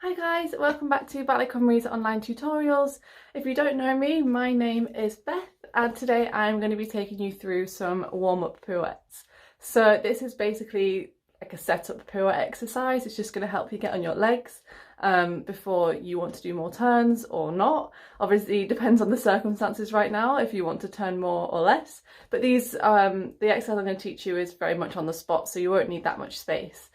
Hi guys, welcome back to Ballet Cymru's Online Tutorials. If you don't know me, my name is Beth and today I'm going to be taking you through some warm-up pirouettes. So this is basically like a setup pirouette exercise. It's just going to help you get on your legs before you want to do more turns or not. Obviously it depends on the circumstances right now if you want to turn more or less. But the exercise I'm going to teach you is very much on the spot, so you won't need that much space.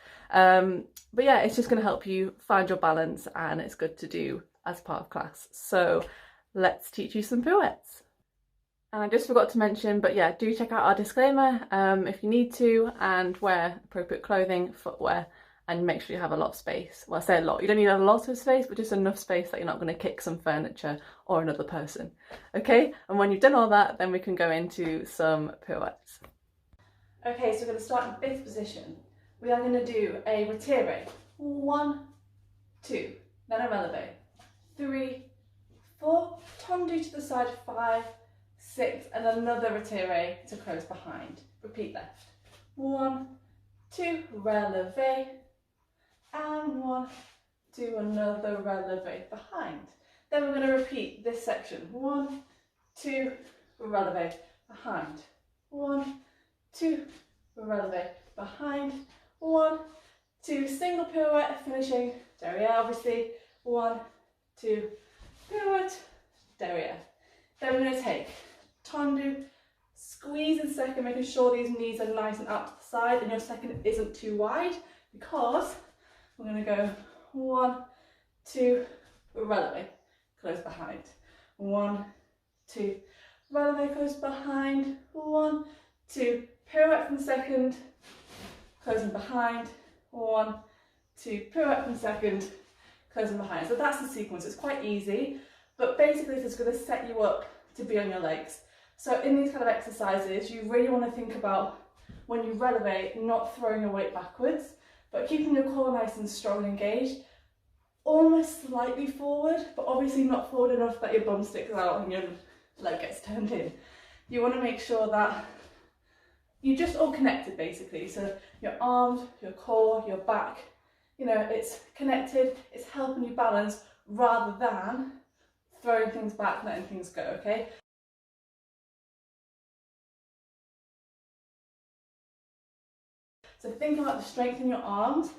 But yeah, it's just going to help you find your balance and it's good to do as part of class. So let's teach you some pirouettes. And I just forgot to mention, but yeah, do check out our disclaimer if you need to, and wear appropriate clothing, footwear, and make sure you have a lot of space. Well, I say a lot, you don't need a lot of space, but just enough space that you're not going to kick some furniture or another person. Okay, and when you've done all that, then we can go into some pirouettes. Okay, so we're going to start in fifth position. We are going to do a retire. 1, 2, then a releve. 3, 4, tendu to the side, 5, 6, and another retire to close behind. Repeat left. 1, 2, releve, and 1, 2, another releve behind. Then we're going to repeat this section. 1, 2, releve, behind. 1, 2, releve, behind. 1, 2, single pirouette, finishing derriere obviously. 1, 2, pirouette, derriere. Then we're going to take tendu, squeeze in second, making sure these knees are nice and out to the side and your second isn't too wide, because we're going to go 1, 2, releve, close behind. 1, 2, releve, close behind. 1, 2, pirouette from second, closing behind. 1, 2, pirouette from second, closing behind. So that's the sequence. It's quite easy, but basically this is going to set you up to be on your legs. So in these kind of exercises, you really want to think about when you releve, not throwing your weight backwards, but keeping your core nice and strong and engaged, almost slightly forward, but obviously not forward enough that your bum sticks out and your leg gets turned in. You want to make sure that you're just all connected basically, so your arms, your core, your back, you know, it's connected, it's helping you balance rather than throwing things back, letting things go, okay? So think about the strength in your arms,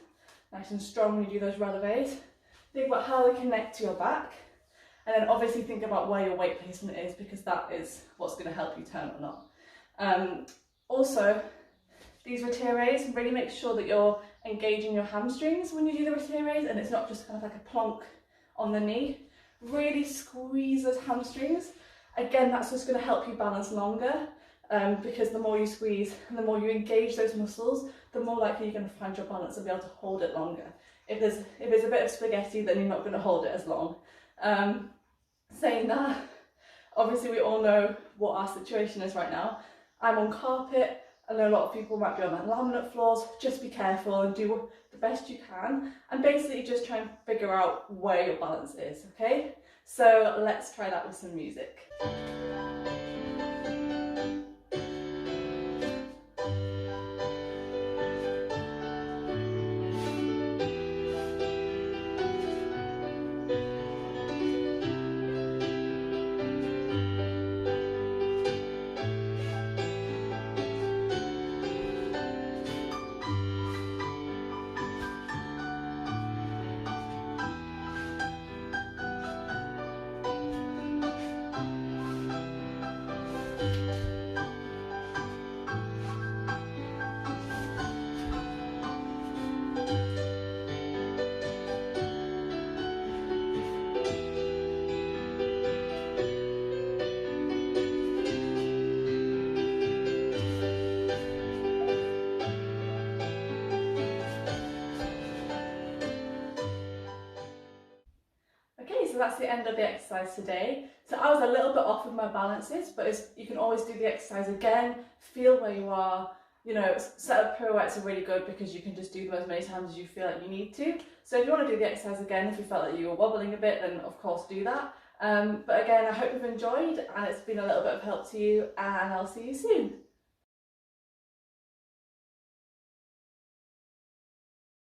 nice and strong when you do those releves. Think about how they connect to your back, and then obviously think about where your weight placement is, because that is what's going to help you turn or not. Also, these retires, really make sure that you're engaging your hamstrings when you do the retires, and it's not just kind of like a plonk on the knee. Really squeeze those hamstrings. Again, that's just going to help you balance longer, because the more you squeeze and the more you engage those muscles, the more likely you're going to find your balance and be able to hold it longer. If there's a bit of spaghetti, then you're not going to hold it as long. Saying that, obviously we all know what our situation is right now. I'm on carpet. I know a lot of people might be on like laminate floors. Just be careful and do the best you can, and basically just try and figure out where your balance is, okay? So let's try that with some music. So that's the end of the exercise today. So I was a little bit off with my balances, but you can always do the exercise again, feel where you are. You know, set up pirouettes are really good because you can just do them as many times as you feel like you need to. So if you want to do the exercise again, if you felt like you were wobbling a bit, then of course do that. But again, I hope you've enjoyed and it's been a little bit of help to you, and I'll see you soon.